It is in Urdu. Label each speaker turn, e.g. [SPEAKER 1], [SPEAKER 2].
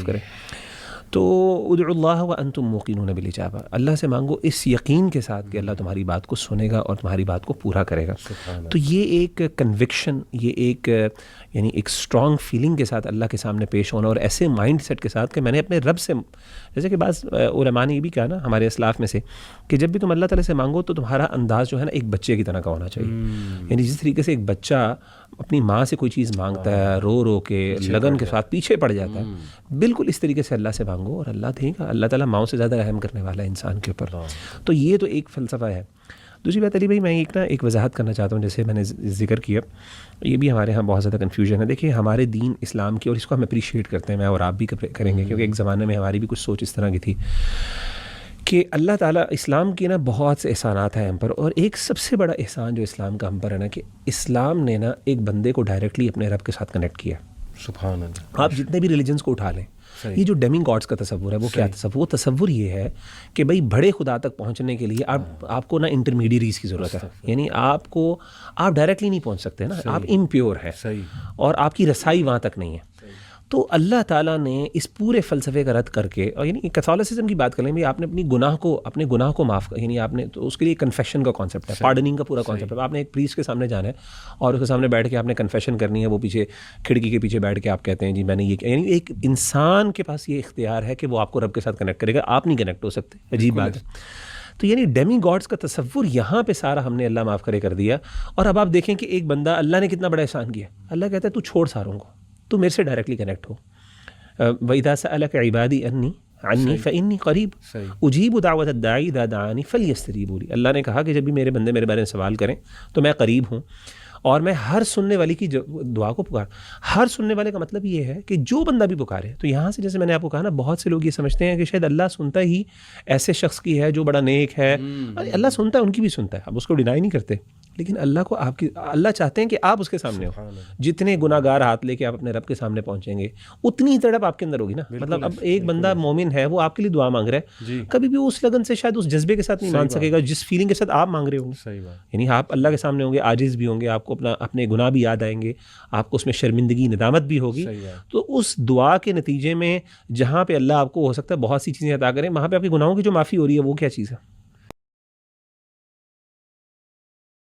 [SPEAKER 1] کرے. تو ادعوا اللہ وانتم موقنون بالاجابہ، اللہ سے مانگو اس یقین کے ساتھ کہ اللہ تمہاری بات کو سنے گا اور تمہاری بات کو پورا کرے گا. تو یہ ایک کنوکشن، یہ ایک یعنی ایک اسٹرانگ فیلنگ کے ساتھ اللہ کے سامنے پیش ہونا، اور ایسے مائنڈ سیٹ کے ساتھ کہ میں نے اپنے رب سے، جیسے کہ بعض علماء نے یہ بھی کہا نا ہمارے اسلاف میں سے، کہ جب بھی تم اللہ تعالیٰ سے مانگو تو تمہارا انداز جو ہے نا ایک بچے کی طرح کا ہونا چاہیے. یعنی جس طریقے سے ایک بچہ اپنی ماں سے کوئی چیز مانگتا ہے، رو رو کے لگن کے ساتھ پیچھے پڑ جاتا ہے، بالکل اس طریقے سے اللہ سے مانگو اور اللہ دے گا. اللہ تعالیٰ ماؤں سے زیادہ رحم کرنے والا ہے انسان کے اوپر. تو یہ تو ایک فلسفہ ہے. دوسری بات علی بھائی، میں ایک وضاحت کرنا چاہتا ہوں، جیسے میں نے ذکر کیا، یہ بھی ہمارے ہاں بہت زیادہ کنفیوژن ہے. دیکھیے ہمارے دین اسلام کی، اور اس کو ہم اپریشیٹ کرتے ہیں، میں اور آپ بھی کریں گے، کیونکہ ایک زمانے میں ہماری بھی کچھ سوچ اس طرح کی تھی کہ اللہ تعالیٰ اسلام کی نا بہت سے احسانات ہیں ہم پر، اور ایک سب سے بڑا احسان جو اسلام کا ہم پر ہے نا، کہ اسلام نے نا ایک بندے کو ڈائریکٹلی اپنے رب کے ساتھ کنیکٹ کیا.
[SPEAKER 2] سبحان اللہ.
[SPEAKER 1] آپ جتنے بھی ریلیجنس کو اٹھا لیں، یہ جو ڈیمی گاڈس کا تصور ہے وہ کیا تصور؟ وہ تصور یہ ہے کہ بھائی بڑے خدا تک پہنچنے کے لیے آپ کو نا انٹرمیڈیریز کی ضرورت ہے. یعنی آپ ڈائریکٹلی نہیں پہنچ سکتے نا، آپ امپیور ہیں اور آپ کی رسائی وہاں تک نہیں ہے. تو اللہ تعالیٰ نے اس پورے فلسفے کا رد کر کے، اور یعنی کیتھولسزم کی بات کر لیں، آپ نے اپنے گناہ کو معاف، یعنی آپ نے، تو اس کے لیے کنفیشن کا کانسیپٹ ہے، پارڈننگ کا پورا کانسیپٹ ہے. آپ نے ایک پریسٹ کے سامنے جانا ہے اور اس کے سامنے بیٹھ کے آپ نے کنفیشن کرنی ہے، وہ پیچھے کھڑکی کے پیچھے بیٹھ کے آپ کہتے ہیں جی میں نے یہ کیا. یعنی ایک انسان کے پاس یہ اختیار ہے کہ وہ آپ کو رب کے ساتھ کنیکٹ کرے گا، آپ نہیں کنیکٹ ہو سکتے. عجیب بات ہے. تو یعنی ڈیمی گاڈس کا تصور یہاں پہ سارا ہم نے اللہ معاف کرے کر دیا. اور اب آپ دیکھیں کہ ایک بندہ، اللہ نے کتنا بڑا احسان کیا. اللہ کہتا ہے تو چھوڑ ساروں کو، تو میرے سے ڈائریکٹلی کنیکٹ ہو. وَإِذَا سَأَلَكَ عِبَادِي عَنِّي فَإِنِّي قَرِيبٌ أُجِيبُ دَعْوَةَ الدَّاعِ إِذَا دَعَانِ فَلْيَسْتَجِيبُوا لِي. اللہ نے کہا کہ جب بھی میرے بندے میرے بارے میں سوال کریں تو میں قریب ہوں، اور میں ہر سننے والے کی دعا کو پکار. ہر سننے والے کا مطلب یہ ہے کہ جو بندہ بھی پکارے. تو یہاں سے جیسے میں نے آپ کو کہا نا، بہت سے لوگ یہ سمجھتے ہیں کہ شاید اللہ سنتا ہی ایسے شخص کی ہے جو بڑا نیک ہے. اللہ سنتا ہے، ان کی بھی سنتا ہے، اب اس کو ڈینائی نہیں کرتے، لیکن اللہ چاہتے ہیں کہ آپ اس کے سامنے ہو. جتنے گناہ گار ہاتھ لے کے آپ اپنے رب کے سامنے پہنچیں گے، اتنی تڑپ آپ کے اندر ہوگی نا. مطلب اب ایک بندہ مومن ہے، وہ آپ کے لیے دعا مانگ رہا ہے، کبھی بھی اس لگن سے شاید اس جذبے کے ساتھ نہیں مانگ سکے گا جس فیلنگ کے ساتھ آپ مانگ رہے ہوں گے. یعنی آپ اللہ کے سامنے ہوں گے، عاجز بھی ہوں گے، آپ کو اپنے گناہ بھی یاد آئیں گے، آپ کو اس میں شرمندگی، ندامت بھی ہوگی. تو اس دعا کے نتیجے میں جہاں پہ اللہ آپ کو ہو سکتا ہے بہت سی چیزیں عطا کریں، وہاں پہ آپ کے گناہوں کی جو معافی ہو رہی ہے وہ کیا چیز ہے؟